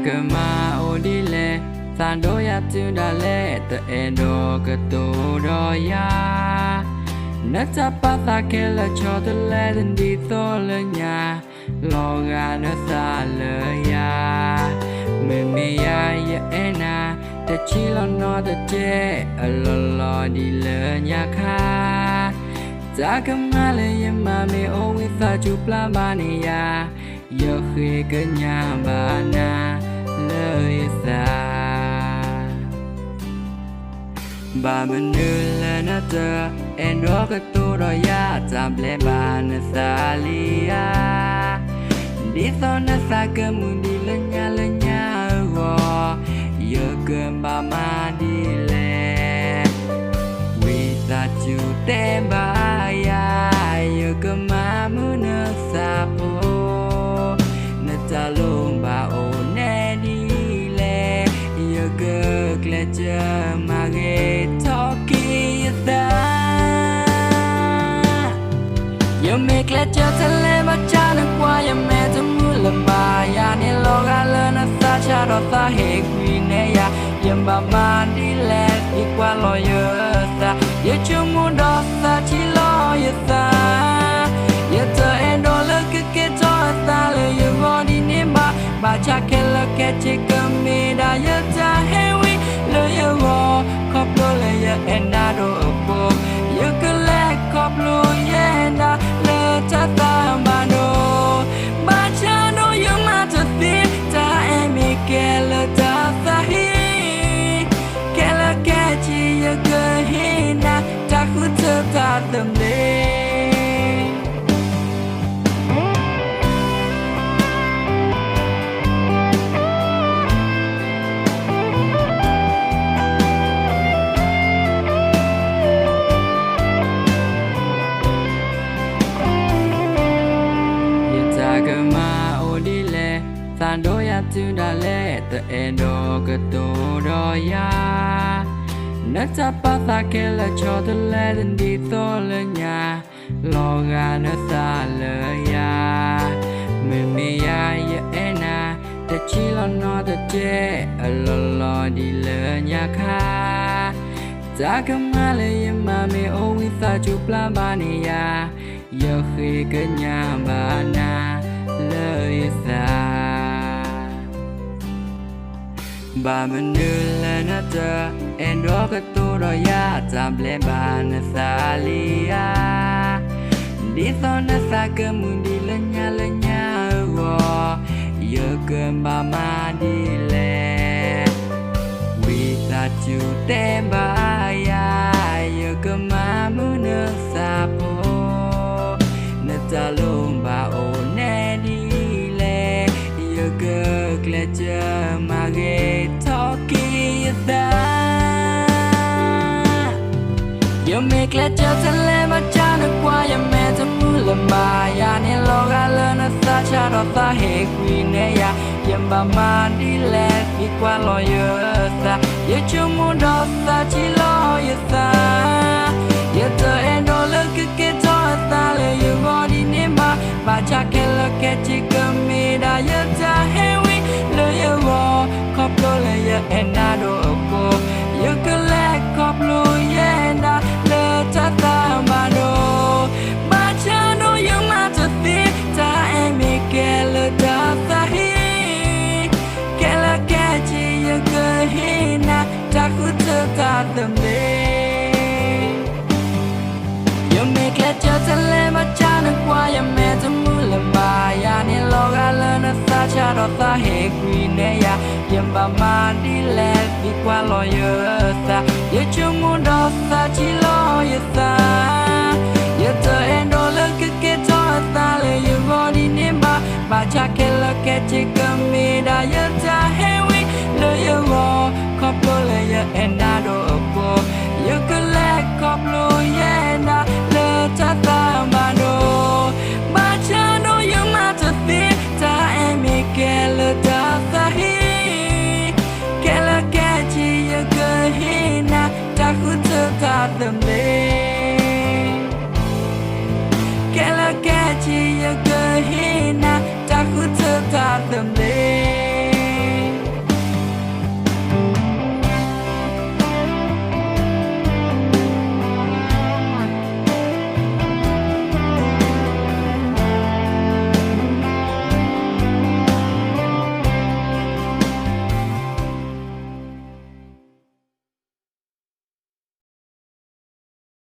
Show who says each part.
Speaker 1: Kama odile sando ya tunda le te endo kato roya nata pata kela chota le di tolnya loga na salaya me ya ena te chilo no te te alolo di le nya kha Zakama le yama me o with a jupla mania Yo khi cơ nhà bà na lời xa Bà mình đưa lên nó tờ Em đó cái tu rồi ya Tạm lẽ bà nó xa lia Đi thô nó xa cơ mùi đi lên nhà gò Yo cơm bà mà đi lẹ Vì ta chú tên bà ya Yo cơm mà mù nó xa bố ta luôn bà ổn nè đi lẹ giờ cơ lẹ chờ mà ghé thọ kia ta giờ mẹ lẹ chờ thân lẹ mà cha nó qua giờ mẹ thầm mưa làm bà ya nè lo gà lên nó xa cha đó ta hệ quy nè ya giờ bà mà đi lẹ đi qua lo giờ ta giờ chung muốn đó ta chỉ lo giờ ta giờ thơ em đó lớn cứ kết cho ta lời giờ ngồi đi nếm bà cha kể là kể chỉ cần mi đã giờ ta heavy lời giờ ngồi khóc đôi lời giờ em đã đổ bộ giờ cứ lẽ khóc lùi em đã lời ta ta mà nô bà cha nói giờ mà thật tiếc ta em mi kể là ta hi kể là kể chỉ giờ cứ hi na ta cứ thơ ta tâm đi Sando ya tunda le te endo kato roya Nata pata kela chota le di tolnya Loga na salaya Me ya ena te chilo no te te alolo di le nya kha Zakama le yama me o with a jupla mania Yo khi cơ nhà bà na lời xa Bà mình đưa lên nó tờ Em đó cái tu rồi ya Tạm lẽ bà nó xa lia Đi thô nó xa cơ mùi đi lên nhà gò Giờ cơm bà mà đi lẹ Vì ta chú tên bà ya Giờ cơm mà mù nó xa bố Nó ta luôn bà ổn nè đi lẹ Giờ cơ lẹ chờ mà ghé thọ kia ta Giờ mẹ lẹ chờ thân lẹ mà cha nó qua Giờ mẹ thầm mưa làm bà ya nè lo gà lên nó xa cha đó ta hệ quy nè ya Giờ bà mà đi lẹ đi qua lo giờ ta Giờ chung muốn đó ta chỉ lo giờ ta Giờ thơ em đó lớn cứ kết cho ta Lời giờ ngồi đi nếm bà cha kể là kể chỉ cần mi đã giờ ta heavy lời giờ ngồi khóc đôi lời giờ em đã đổ bộ giờ cứ lẽ khóc lùi em đã lời ta mà nô bà cha nói giờ mà thật tiếc ta em mi kể lời ta hi kể là kể chỉ giờ cứ hi na ta cứ thơ ta tâm đi giờ mẹ kể cho thân lẽ mà cha nó qua giờ mẹ thầm mưa làm bà ya nè lo gà lên nó xa cha đó ta hệ quy nè ya giờ bà mà đi lẹ đi qua lo giờ ta giờ chung muốn đó ta chỉ lo giờ ta giờ thơ em đó lớn cứ kết cho ta lời giờ ngồi đi nếm bà cha kể là kể chỉ cần mi đã giờ ta heavy lời giờ ngồi khóc đôi lời giờ em đã đổ bộ giờ cứ lẽ khóc lùi em đã lời ta mà nô bà cha nói giờ mà thật tiếc ta em mi kể lời them